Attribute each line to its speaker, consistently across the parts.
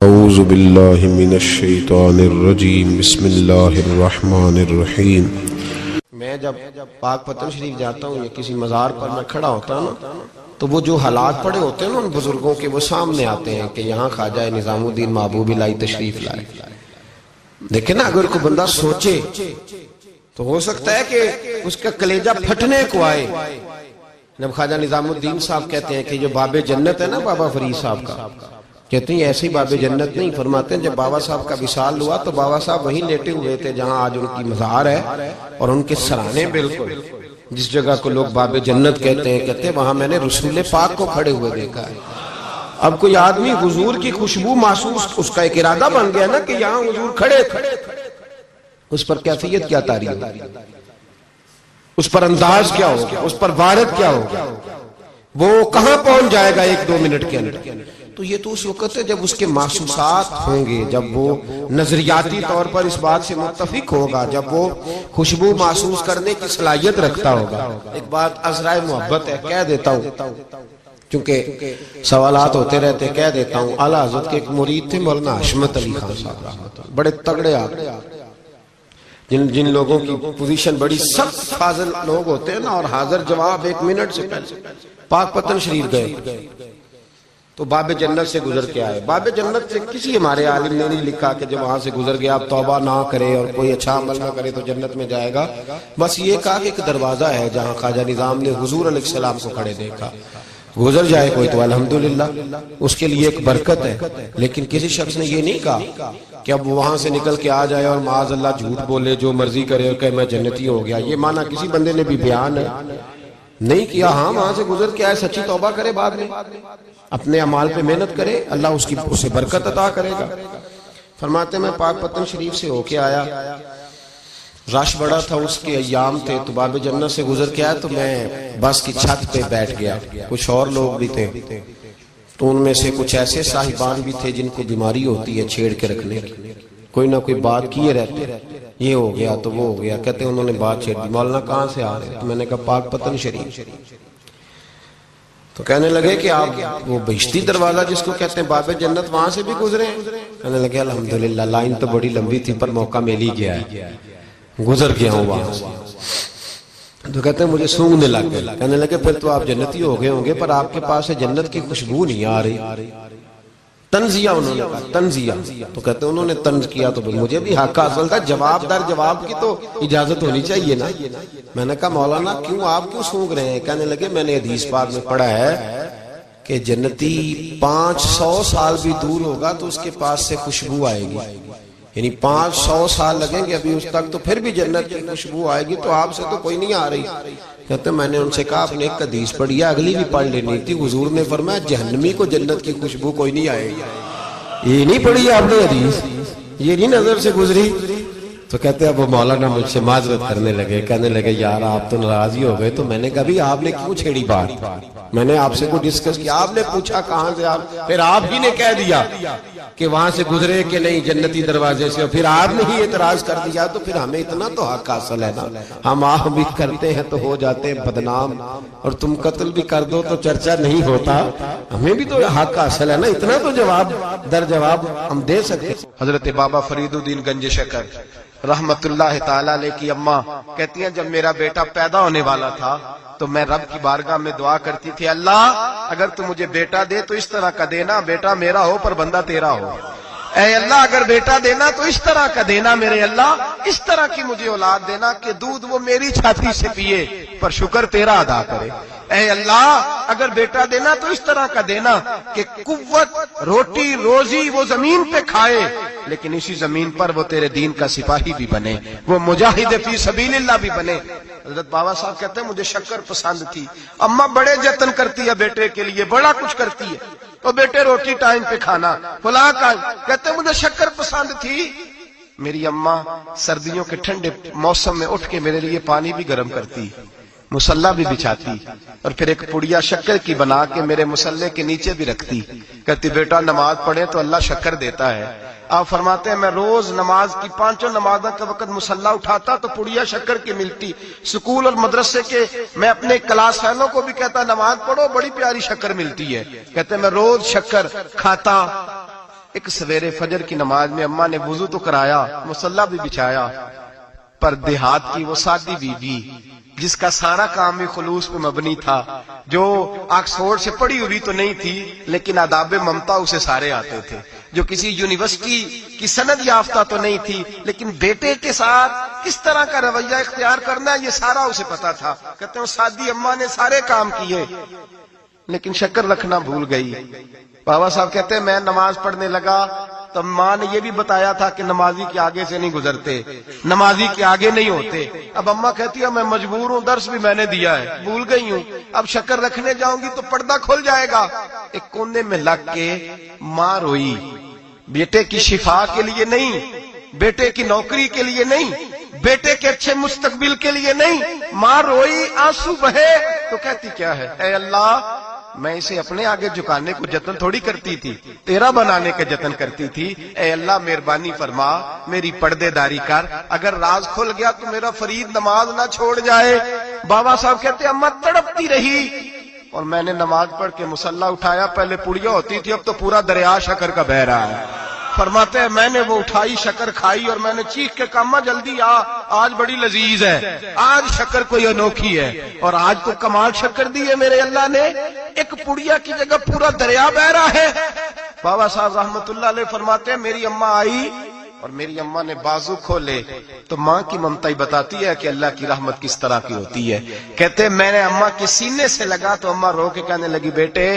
Speaker 1: اعوذ باللہ من الشیطان الرجیم بسم اللہ الرحمن الرحیم۔ میں جب پاک پتن شریف جاتا ہوں یا کسی مزار پر میں کھڑا ہوتا ہوں تو وہ جو حالات پڑے ہوتے ہیں نا ان بزرگوں کے، وہ سامنے آتے ہیں کہ یہاں خواجہ نظام الدین محبوب الہی تشریف لائے۔ دیکھیں نا، اگر کوئی بندہ سوچے تو ہو سکتا ہے کہ اس کا کلیجہ پھٹنے کو آئے جب خواجہ نظام الدین صاحب کہتے ہیں کہ جو باب جنت ہے نا بابا فرید صاحب کا، کہتے ہیں ایسی باب جنت نہیں، فرماتے ہیں جب بابا صاحب کا وصال ہوا تو بابا صاحب وہیں لیٹے ہوئے تھے جہاں آج ان کی مزار ہے، اور ان کے سرانے بالکل جس جگہ کو لوگ باب جنت کہتے ہیں وہاں میں نے رسول پاک کو کھڑے ہوئے دیکھا ہے۔ اب کوئی آدمی حضور کی خوشبو محسوس، اس کا ایک ارادہ بن گیا نا کہ یہاں حضور کھڑے تھے، اس پر کیفیت کیا تاری ہوگی، اس پر انداز کیا ہوگا، اس پر وارد کیا ہوگا، وہ کہاں پہنچ جائے گا ایک دو منٹ کے اندر۔ تو یہ تو اس وقت ہے جب اس کے محسوسات ہوں گے، جب وہ نظریاتی طور پر اس بات سے متفق ہوگا، جب وہ خوشبو محسوس کرنے کی صلاحیت رکھتا ہوگا۔ ایک بات عذرائے محبت ہے، کہہ دیتا ہوں چونکہ سوالات ہوتے رہتے، کہہ دیتا ہوں۔ اعلیٰ حضرت کے ایک مرید تھے مولانا حشمت علی خان صاحب رحمۃ اللہ، بڑے تگڑے آدمی، جن لوگوں کی پوزیشن بڑی سخت فاضل لوگ ہوتے ہیں نا، اور حاضر جواب ایک منٹ سے پہلے پاک پتن شریف گئے تو باب جنت سے گزر کے آئے۔ باب جنت سے کسی ہمارے عالم نے نہیں لکھا کہ جب وہاں سے گزر گیا اب توبہ نہ کرے اور کوئی اچھا عمل نہ کرے تو جنت میں جائے گا، بس یہ کہا کہ ایک دروازہ ہے جہاں خواجہ نظام نے حضور علیہ السلام کو کھڑے دیکھا، گزر جائے کوئی تو الحمدللہ اس کے لیے ایک برکت ہے۔ لیکن کسی شخص نے یہ نہیں کہا کہ اب وہاں سے نکل کے آ جائے اور معاذ اللہ جھوٹ بولے، جو مرضی کرے اور کہے میں جنتی ہو گیا۔ یہ معنی کسی بندے نے بھی بیان نہیں کیا۔ ہاں وہاں سے گزر کے آئے، سچی توبہ کرے، بعد میں اپنے اعمال پہ محنت کرے، اللہ اسے برکت عطا کرے گا۔ فرماتے میں پاک پتن شریف سے ہو کے آیا، رش بڑا تھا، اس کے ایام تھے، تو باب جنت سے گزر کے آیا تو میں بس کی چھت پہ بیٹھ گیا۔ کچھ اور لوگ بھی تھے تو ان میں سے کچھ ایسے صاحبان بھی تھے جن کو بیماری ہوتی ہے چھیڑ کے رکھنے کی، کوئی نہ کوئی بات کیے رہتے، یہ ہو گیا تو وہ ہو گیا، کہتے انہوں نے بات چھیڑ دی، مولانا کہاں سے آ رہے؟ تو میں نے کہا پاک پتن شریف۔ تو کہنے لگے کہ آپ وہ بہشتی دروازہ جس کو کہتے ہیں باب جنت وہاں سے بھی گزرے ہیں؟ کہنے لگے الحمدللہ، لائن تو بڑی لمبی تھی پر موقع مل ہی گیا ہے، گزر گیا ہوں وہاں سے۔ تو کہتے ہیں مجھے سونگنے لگ گئے۔ کہنے لگے پھر تو آپ جنتی ہو گئے ہوں گے، پر آپ کے پاس سے جنت کی خوشبو نہیں آ رہی۔ تنزیہ انہوں نے کہا، تنزیہ۔ تو کہتے ہیں انہوں نے طنز کیا تو مجھے بھی حق حاصل تھا، جواب در جواب کی تو اجازت ہونی چاہیے نا۔ میں نے کہا مولانا آپ کیوں سونگ رہے ہیں؟ کہنے لگے میں نے حدیث پاک میں پڑھا ہے کہ جنتی 500 سال بھی دور ہوگا تو اس کے پاس سے خوشبو آئے گی، یعنی 500 سال لگیں گے ابھی اس تک تو پھر بھی جنت کی خوشبو آئے گی، تو آپ سے تو کوئی نہیں آ رہی۔ کہتے ہیں میں نے ان سے کہا آپ نے ایک حدیث پڑھی ہے، اگلی بھی پڑھ لینی تھی، حضور نے فرمایا جہنمی کو جنت کی خوشبو کوئی نہیں آئے گی۔ یہ نہیں پڑھی آپ نے حدیث، یہ نہیں نظر سے گزری؟ تو کہتے ہیں اب وہ مولانا مجھ سے معذرت کرنے لگے، کہنے لگے یار آپ تو ناراض ہی ہو گئے۔ تو میں نے کہا بھی آپ نے کیوں چھیڑی بات؟ میں نے آپ سے کوئی ڈسکس کیا؟ آپ نے پوچھا کہاں سے، آپ پھر آپ ہی نے کہہ دیا کہ وہاں سے گزرے کہ نہیں جنتی دروازے سے، اور پھر آپ نے ہی اعتراض کر دیا، تو پھر ہمیں اتنا تو حق حاصل ہے نا۔ ہم آہ بھی کرتے ہیں تو ہو جاتے ہیں بدنام، اور تم قتل بھی کر دو تو چرچا نہیں ہوتا، ہمیں بھی تو حق حاصل ہے نا، اتنا تو جواب در جواب ہم دے سکتے۔ حضرت بابا فرید الدین گنج شکر رحمت اللہ تعالی علیہ کی اماں کہتی ہیں جب میرا بیٹا پیدا ہونے والا تھا تو میں رب کی بارگاہ میں دعا کرتی تھی، اللہ اگر تو مجھے بیٹا دے تو اس طرح کا دینا بیٹا میرا ہو پر بندہ تیرا ہو، اے اللہ اگر بیٹا دینا تو اس طرح کا دینا میرے اللہ، اس طرح کی مجھے اولاد دینا کہ دودھ وہ میری چھاتی سے پیے پر شکر تیرا ادا کرے، اے اللہ اگر بیٹا دینا تو اس طرح کا دینا کہ قوت روٹی روزی وہ زمین پہ کھائے لیکن اسی زمین پر وہ تیرے دین کا سپاہی بھی بنے، وہ مجاہد فی سبیل اللہ بھی بنے۔ حضرت بابا صاحب کہتے ہیں مجھے شکر پسند تھی، اماں بڑے جتن کرتی ہے بیٹے کے لیے، بڑا کچھ کرتی ہے، تو بیٹے روٹی ٹائم پہ کھانا فلاں کا، کہتے ہیں مجھے شکر پسند تھی، میری اماں سردیوں کے ٹھنڈے موسم میں اٹھ کے میرے لیے پانی بھی گرم کرتی، مصلی بھی بچھاتی اور پھر ایک پڑیا شکر کی بنا کے میرے مصلی کے نیچے بھی رکھتی، کہتی بیٹا نماز پڑھے تو اللہ شکر دیتا ہے۔ آپ فرماتے ہیں میں روز نماز کی 5 نمازوں کے وقت مصلی اٹھاتا تو پڑیا شکر کی ملتی۔ سکول اور مدرسے کے میں اپنے کلاس فیلوں کو بھی کہتا نماز پڑھو بڑی پیاری شکر ملتی ہے، کہتے میں روز شکر کھاتا۔ ایک سویرے فجر کی نماز میں اماں نے وضو تو کرایا، مصلی بھی بچھایا، پر دیہات کی وہ سادی بیوی جس کا سارا کام بھی خلوص پہ مبنی تھا، جو آکسفورڈ سے پڑھی ہوئی تو نہیں تھی لیکن آداب ممتا اسے سارے آتے تھے، جو کسی یونیورسٹی کی سند یافتہ تو نہیں تھی لیکن بیٹے کے ساتھ کس طرح کا رویہ اختیار کرنا ہے یہ سارا اسے پتا تھا۔ کہتے ہیں سادی اماں نے سارے کام کیے لیکن شکر رکھنا بھول گئی۔ بابا صاحب کہتے ہیں میں نماز پڑھنے لگا تو ماں نے یہ بھی بتایا تھا کہ نمازی کے آگے سے نہیں گزرتے، نمازی کے آگے نہیں ہوتے۔ اب اماں کہتی ہے میں مجبور ہوں، درس بھی میں نے دیا ہے، بھول گئی ہوں، اب شکر رکھنے جاؤں گی تو پردہ کھل جائے گا۔ ایک کونے میں لگ کے ماں روئی، بیٹے کی شفا کے لیے نہیں، بیٹے کی نوکری کے لیے نہیں، بیٹے کے اچھے مستقبل کے لیے نہیں، ماں روئی، آنسو بہے تو کہتی کیا ہے، اے اللہ میں اسے اپنے آگے جھکانے کو جتن تھوڑی کرتی تھی، تیرا بنانے کا جتن کرتی تھی۔ اے اللہ مہربانی فرما، میری پردے داری کر، اگر راز کھل گیا تو میرا فرید نماز نہ چھوڑ جائے۔ بابا صاحب کہتے اماں تڑپتی رہی اور میں نے نماز پڑھ کے مصلی اٹھایا، پہلے پڑیا ہوتی تھی اب تو پورا دریا شکر کا بہ رہا ہے۔ فرماتے ہیں میں نے وہ اٹھائی، شکر کھائی اور میں نے چیخ کے کہا اماں جلدی آج بڑی لذیذ ہے، آج شکر کوئی انوکھی ہے، اور آج تو کمال شکر دی ہے میرے اللہ نے، ایک پڑیا کی جگہ پورا دریا بہ رہا ہے۔ بابا صاحب رحمت اللہ علیہ فرماتے ہیں میری اماں آئی اور میری اماں نے بازو کھولے تو ماں کی ممتا ہی بتاتی ہے کہ اللہ کی رحمت کس طرح کی ہوتی ہے۔ کہتے میں نے اماں کے سینے سے لگا تو اماں رو کے کہنے لگی بیٹے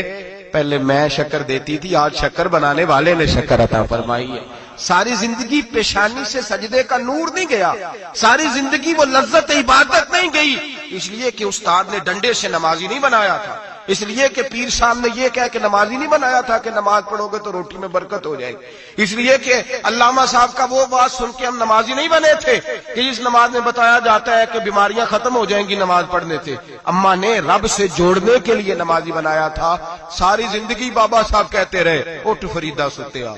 Speaker 1: پہلے میں شکر دیتی تھی، آج شکر بنانے والے نے شکر عطا فرمائی ہے۔ ساری زندگی پیشانی سے سجدے کا نور نہیں گیا، ساری زندگی وہ لذت عبادت نہیں گئی، اس لیے کہ استاد نے ڈنڈے سے نمازی نہیں بنایا تھا، اس لیے کہ پیر صاحب نے یہ کہہ کہ نمازی نہیں بنایا تھا کہ نماز پڑھو گے تو روٹی میں برکت ہو جائے گی، اس لیے کہ علامہ صاحب کا وہ بات سن کے ہم نمازی نہیں بنے تھے کہ جس نماز میں بتایا جاتا ہے کہ بیماریاں ختم ہو جائیں گی نماز پڑھنے سے۔ اماں نے رب سے جوڑنے کے لیے نمازی بنایا تھا۔ ساری زندگی بابا صاحب کہتے رہے اٹھ فریدا ستیا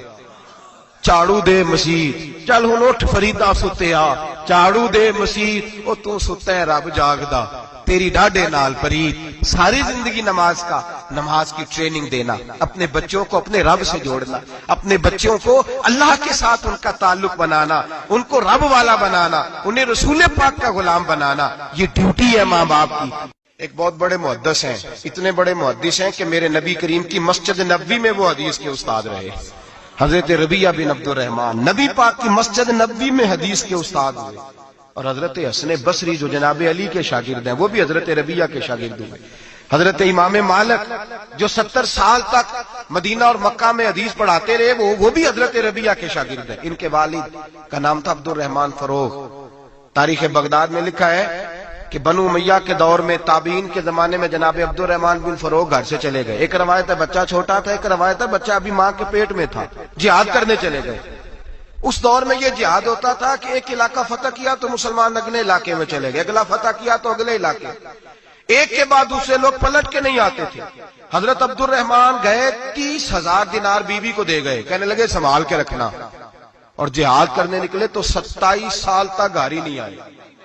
Speaker 1: چاڑو دے مسیح، چل ہن اٹھ فریدا ستیا چاڑو دے مسیح، او تو ستا ہے رب جاگدا تیری ڈاڈے نال پرید۔ ساری زندگی نماز کی ٹریننگ دینا، اپنے بچوں کو اپنے رب سے جوڑنا، اپنے بچوں کو اللہ کے ساتھ ان کا تعلق بنانا، ان کو رب والا بنانا، انہیں رسول پاک کا غلام بنانا، یہ ڈیوٹی ہے ماں باپ کی۔ ایک بہت بڑے محدث ہیں، اتنے بڑے محدث ہیں کہ میرے نبی کریم کی مسجد نبوی میں وہ حدیث کے استاد رہے، حضرت ربیعہ بن عبد الرحمن نبی پاک کی مسجد نبوی میں حدیث کے استاد ہوئے، اور حضرت حسن بصری جو جناب علی کے شاگرد ہیں وہ بھی حضرت ربیعہ کے شاگرد ہوئے، حضرت امام مالک جو 70 سال تک مدینہ اور مکہ میں حدیث پڑھاتے رہے وہ بھی حضرت ربیعہ کے شاگرد ہیں۔ ان کے والد کا نام تھا عبد الرحمن فروغ۔ تاریخ بغداد میں لکھا ہے کہ بنو امیہ کے دور میں تابعین کے زمانے میں جناب عبد الرحمن بن فروغ گھر سے چلے گئے، ایک روایت ہے بچہ چھوٹا تھا، ایک روایت ہے بچہ ابھی ماں کے پیٹ میں تھا، جہاد کرنے چلے گئے۔ اس دور میں یہ جہاد ہوتا تھا کہ ایک علاقہ فتح کیا تو مسلمان اگلے علاقے میں چلے گئے، اگلا فتح کیا تو اگلے علاقے، ایک کے بعد دوسرے لوگ پلٹ کے نہیں آتے تھے۔ حضرت عبد الرحمن گئے 30,000 دینار بیوی کو دے گئے، کہنے لگے سنبھال کے رکھنا، اور جہاد کرنے نکلے تو 27 سال تک گھر نہیں آئے،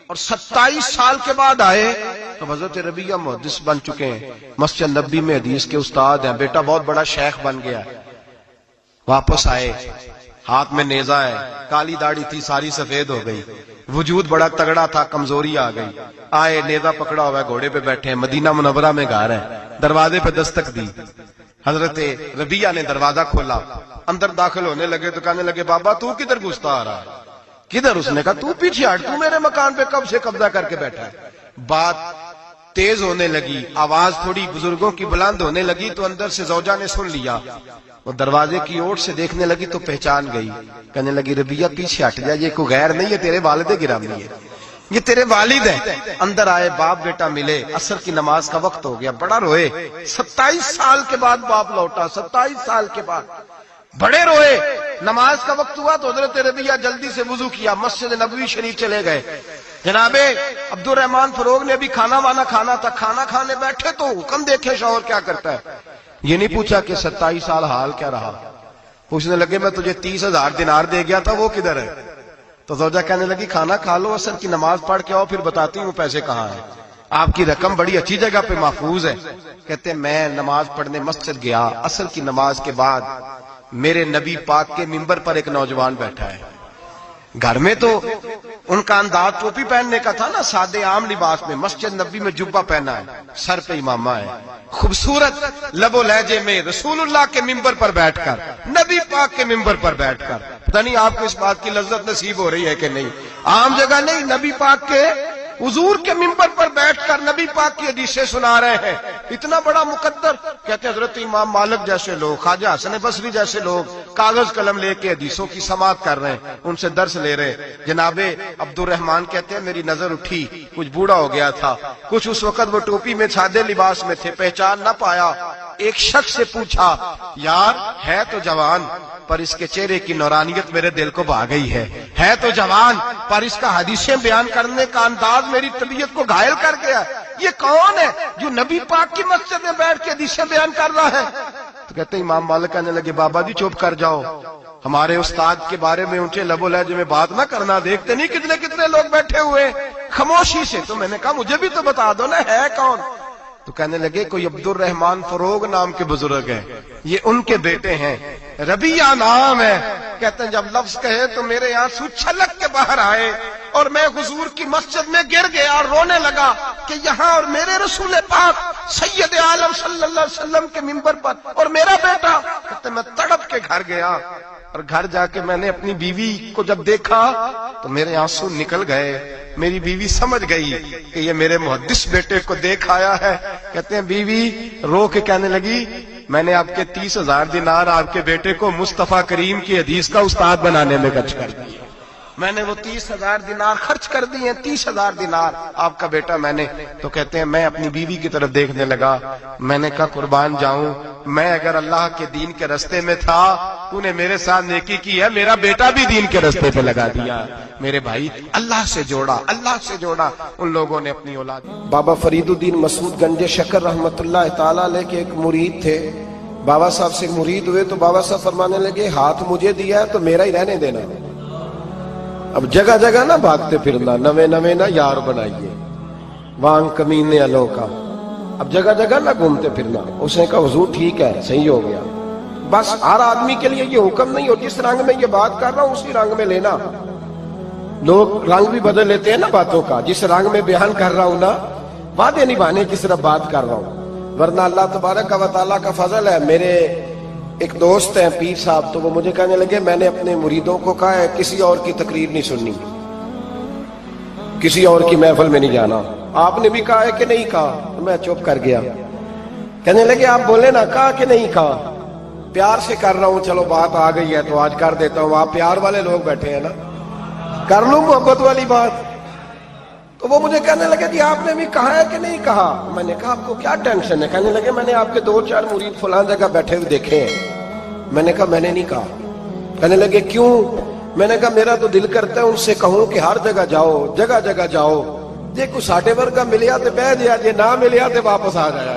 Speaker 1: اور 27 سال کے بعد آئے تو حضرت ربیعہ محدث بن چکے ہیں، مسجد نبوی میں حدیث کے استاد ہیں، بیٹا بہت بڑا شیخ بن گیا۔ واپس آئے، ہاتھ میں نیزہ ہے، کالی داڑھی تھی ساری سفید ہو گئی، وجود بڑا تگڑا تھا، کمزوری آ گئی، آئے نیزہ پکڑا ہوا ہے، گھوڑے پہ بیٹھے ہیں، مدینہ منورہ میں گھر ہے، دروازے پہ دستک دی، حضرت ربیعہ نے دروازہ کھولا، اندر داخل ہونے لگے تو کہنے لگے بابا تو کدھر گھستا آ رہا ہے؟ کدھر؟ اس نے کہا تو پیچھے ہٹ، تو میرے مکان پہ کب سے قبضہ کر کے بیٹھا ہے۔ بات تیز ہونے لگی، آواز تھوڑی بزرگوں کی بلند ہونے لگی تو اندر سے زوجہ نے سن لیا، وہ دروازے کی اوٹ سے دیکھنے لگی تو پہچان گئی، کہنے لگی ربیعہ پیچھے ہٹ جا، یہ کوئی غیر نہیں ہے، تیرے والد گرامی ہے، یہ تیرے والد ہیں۔ اندر آئے، باپ بیٹا ملے، عصر کی نماز کا وقت ہو گیا، بڑا روئے، 27 سال کے بعد باپ لوٹا، 27 سال کے بعد بڑے روئے۔ نماز کا وقت ہوا تو حضرت ربیعہ جلدی سے وضو کیا، مسجد نبوی شریف چلے گئے، جناب عبد الرحمان فروغ نے بھی کھانا وانا کھانا تھا، کھانا کھانے بیٹھے تو حکم دیکھے شوہر کیا کرتا ہے، یہ نہیں پوچھا کہ 27 سال حال کیا رہا، پوچھنے لگے میں تجھے 30,000 دینار دے گیا تھا وہ کدھر ہے؟ تو زوجہ کہنے لگی کھانا کھا لو، عصر کی نماز پڑھ کے آؤ، پھر بتاتی ہوں پیسے کہاں ہیں، آپ کی رقم بڑی اچھی جگہ پہ محفوظ ہے۔ کہتے ہیں میں نماز پڑھنے مسجد گیا، عصر کی نماز کے بعد میرے نبی پاک کے ممبر پر ایک نوجوان بیٹھا ہے، گھر میں تو ان کا انداز ٹوپی پہننے کا تھا نا، سادے عام لباس میں، مسجد نبی میں جبہ پہنا ہے، سر پہ امامہ ہے، خوبصورت لب و لہجے میں رسول اللہ کے ممبر پر بیٹھ کر، نبی پاک کے ممبر پر بیٹھ کر، پتہ نہیں آپ کو اس بات کی لذت نصیب ہو رہی ہے کہ نہیں، عام جگہ نہیں، نبی پاک کے حضور کے ممبر پر بیٹھ کر نبی پاک کی حدیثیں سنا رہے ہیں، اتنا بڑا مقدر۔ کہتے ہیں حضرت امام مالک جیسے لوگ، خواجہ حسن بصری جیسے لوگ کاغذ قلم لے کے حدیثوں کی سماعت کر رہے ہیں، ان سے درس لے رہے ہیں۔ جناب عبد الرحمان کہتے ہیں میری نظر اٹھی، کچھ بوڑھا ہو گیا تھا، کچھ اس وقت وہ ٹوپی میں سادے لباس میں تھے، پہچان نہ پایا، ایک شخص سے پوچھا یار ہے تو جوان پر اس کے چہرے کی نورانیت میرے دل کو بھا گئی ہے تو جوان پر اس کا حدیثیں بیان کرنے کا انداز میری طبیعت کو گھائل کر گیا، یہ کون ہے جو نبی پاک کی مسجد میں بیٹھ کے حدیثیں بیان کر رہا ہے؟ تو کہتے ہیں امام مالک کہنے لگے بابا جی چپ کر جاؤ، ہمارے استاد کے بارے میں اونچے لب و لہجے میں بات نہ کرنا، دیکھتے نہیں کتنے کتنے لوگ بیٹھے ہوئے خاموشی سے۔ تو میں نے کہا مجھے بھی تو بتا دو نا ہے کون؟ تو کہنے لگے کوئی عبد الرحمان فروغ نام کے بزرگ ہیں، یہ ان کے بیٹے ہیں، ربیہ نام ہے۔ کہتے ہیں جب لفظ کہے تو میرے آنسو چھلک کے باہر آئے اور میں حضور کی مسجد میں گر گیا اور رونے لگا کہ یہاں اور میرے رسول پاک سید عالم صلی اللہ علیہ وسلم کے منبر پر اور میرا بیٹا۔ کہتے ہیں میں تڑپ کے گھر گیا اور گھر جا کے میں نے اپنی بیوی کو جب دیکھا تو میرے آنسو نکل گئے، میری بیوی سمجھ گئی کہ یہ میرے محدث بیٹے کو دیکھ آیا ہے۔ کہتے ہیں بیوی رو کے کہنے لگی میں نے آپ کے 30,000 دینار آپ کے بیٹے کو مصطفیٰ کریم کی حدیث کا استاد بنانے میں خرچ کر دیے، میں نے وہ 30,000 دینار خرچ کر دیے، 30,000 دینار آپ کا بیٹا میں نے۔ تو کہتے ہیں میں اپنی بیوی کی طرف دیکھنے لگا، میں نے کہا قربان جاؤں میں اگر اللہ کے دین کے رستے میں تھا تو نے میرے ساتھ نیکی کی ہے، میرا بیٹا بھی دین کے رستے پہ لگا دیا۔ میرے بھائی اللہ سے جوڑا، اللہ سے جوڑا ان لوگوں نے اپنی اولاد۔ بابا فرید الدین مسعود گنج شکر رحمت اللہ تعالیٰ علیہ کے ایک مرید تھے، بابا صاحب سے مرید ہوئے تو بابا صاحب فرمانے لگے ہاتھ مجھے دیا ہے تو میرا ہی رہنے دینا، اب جگہ جگہ نہ بھاگتے پھرنا، نوے نوے نہ یار بنائیے وان کمینے الو کا، اب جگہ جگہ نہ گھومتے پھرنا۔ اس نے کہا حضور ٹھیک ہے صحیح ہو گیا، بس ہر آدمی کے لیے یہ حکم نہیں ہو جس رنگ میں یہ بات کر رہا ہوں اسی رنگ میں لینا، لوگ رنگ بھی بدل لیتے ہیں نا باتوں کا، جس رنگ میں بیان کر رہا ہوں نا وعدے نبھانے کی صرف بات کر رہا ہوں، ورنہ اللہ تبارک و تعالیٰ کا فضل ہے۔ میرے ایک دوست ہیں پیر صاحب، تو وہ مجھے کہنے لگے میں نے اپنے مریدوں کو کہا ہے کسی اور کی تقریر نہیں سننی، کسی اور کی محفل میں نہیں جانا، آپ نے بھی کہا ہے کہ نہیں کہا؟ میں چپ کر گیا۔ کہنے لگے آپ بولے نا کہا کہ نہیں کہا؟ پیار سے کر رہا ہوں، چلو بات آ گئی ہے تو آج کر دیتا ہوں، آپ پیار والے لوگ بیٹھے ہیں نا، کر لوں محبت والی بات۔ تو وہ مجھے کہنے لگے جی آپ نے بھی کہا ہے کہ نہیں کہا؟ میں نے کہا آپ کو کیا ٹینشن ہے؟ کہنے لگے میں نے آپ کے 2-4 مرید فلاں جگہ بیٹھے ہوئے دیکھے ہیں۔ میں نے کہا میں نے نہیں کہا۔ کہنے لگے کیوں؟ میں نے کہا میرا تو دل کرتا ہے ان سے کہوں کہ ہر جگہ جاؤ، جگہ جگہ جاؤ، جے کو ساڈے ورگا ملیا تے بہ جیا، جے نہ ملیا تے واپس آ جایا،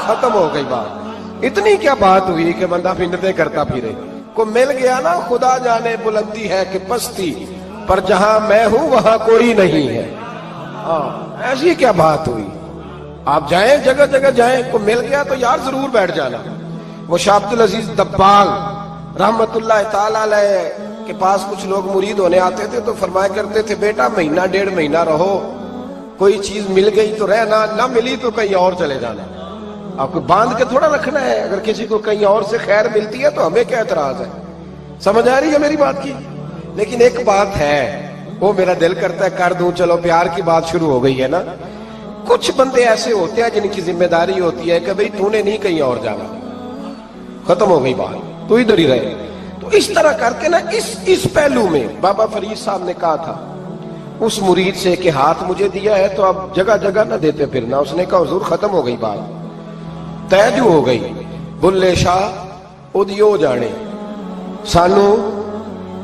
Speaker 1: ختم ہو گئی بات۔ اتنی کیا بات ہوئی کہ بندہ منتیں کرتا پھرے، کو مل گیا نا، خدا جانے بلندی ہے کہ پستی، پر جہاں میں ہوں وہاں کوئی نہیں ہے۔ ایسی کیا بات ہوئی؟ آپ جائیں جگہ جگہ جائیں، کو مل گیا تو یار ضرور بیٹھ جانا۔ وہ شاہ عبد العزیز دباغ رحمت اللہ تعالی علیہ کے پاس کچھ لوگ مرید ہونے آتے تھے تو فرمایا کرتے تھے بیٹا 1-1.5 مہینہ رہو، کوئی چیز مل گئی تو رہنا، نہ ملی تو کہیں اور چلے جانا۔ آپ کو باندھ کے تھوڑا رکھنا ہے، اگر کسی کو کہیں اور سے خیر ملتی ہے تو ہمیں کیا اعتراض ہے؟ سمجھ آ رہی ہے میری بات کی؟ لیکن ایک بات ہے وہ میرا دل کرتا ہے کر دوں، چلو پیار کی بات شروع ہو گئی ہے نا۔ کچھ بندے ایسے ہوتے ہیں جن کی ذمہ داری ہوتی ہے کہ بھئی تو نے نہیں کہیں اور جانا، ختم ہو گئی بات، تو ادھر ہی رہے۔ تو اس طرح کر کے نا اس پہلو میں بابا فرید صاحب نے کہا تھا اس مرید سے کہ ہاتھ مجھے دیا ہے تو اب جگہ جگہ نہ دیتے پھرنا۔ اس نے کہا حضور ختم ہو گئی بات، طے جو ہو گئی، بلے شاہ ادیو جانے، سانو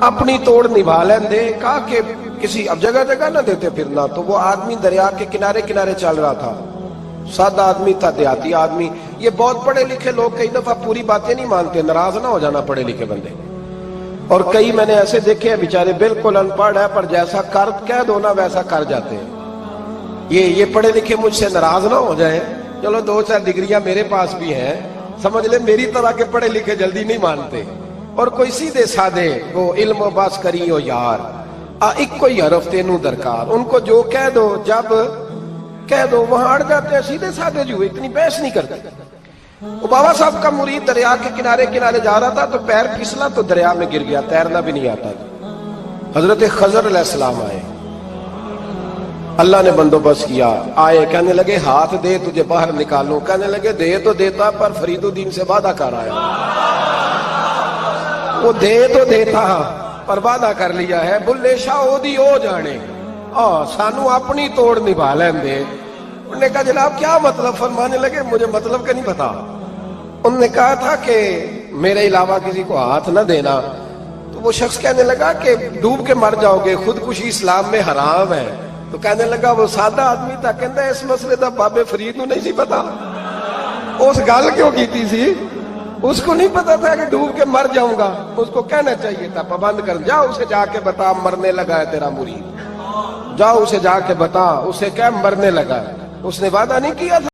Speaker 1: اپنی توڑ نبھا لین دے۔ کہا کہ کسی اب جگہ جگہ نہ دیتے پھرنا. تو وہ آدمی دریا کے کنارے کنارے چل رہا تھا, سادہ آدمی تھا, دیہاتی آدمی. یہ بہت پڑھے لکھے لوگ کئی دفعہ پوری باتیں نہیں مانتے, ناراض نہ ہو جانا پڑھے لکھے بندے. اور کئی میں نے ایسے دیکھے ہیں بیچارے بالکل ان پڑھ ہے پر جیسا کہہ دو نا ویسا کر جاتے ہیں. یہ پڑھے لکھے مجھ سے ناراض نہ ہو جائیں, چلو 2-4 ڈگریاں میرے پاس بھی ہیں, سمجھ لے میری طرح کے پڑھے لکھے جلدی نہیں مانتے. اور کوئی سیدھے سادے وہ علم و باس کری ہو یار, ایک کوئی حرف تینوں درکار, ان کو جو کہہ دو جب کہہ دو وہاں اڑ جاتے ہیں, سیدھے سادے جو اتنی بحث نہیں کرتے. وہ بابا صاحب کا مرید دریا کے کنارے کنارے جا رہا تھا تو پیر پھسلا تو دریا میں گر گیا, تیرنا بھی نہیں آتا تھا. حضرت خضر علیہ السلام آئے, اللہ نے بندوبست کیا, آئے کہنے لگے ہاتھ دے تجھے باہر نکالوں. کہنے لگے دے تو دیتا پر فرید الدین سے وعدہ کر آیا. وہ دے تو دیتا پر وعدہ کر لیا ہے, بلے شاہ او دی او جانے, سانو اپنی توڑ نبھا لیں دے. انہوں نے کہا جناب کیا مطلب؟ فرمانے لگے مجھے مطلب کا نہیں پتا. انہوں نے کہا تھا کہ میرے علاوہ کسی کو ہاتھ نہ دینا. تو وہ شخص کہنے لگا کہ ڈوب کے مر جاؤ گے, خودکشی اسلام میں حرام ہے. تو کہنے لگا وہ سادہ آدمی تھا, کہندا اس مسئلے دا بابے فرید نو نہیں سی پتا. اس گل کیوں کیتی سی؟ اس کو نہیں پتا تھا کہ ڈوب کے مر جاؤں گا. اس کو کہنا چاہیے تھا پابند کر, جا اسے جا کے بتا مرنے لگا ہے تیرا مرید, جاؤ اسے جا کے بتا, اسے کیا مرنے لگا ہے. اس نے وعدہ نہیں کیا تھا.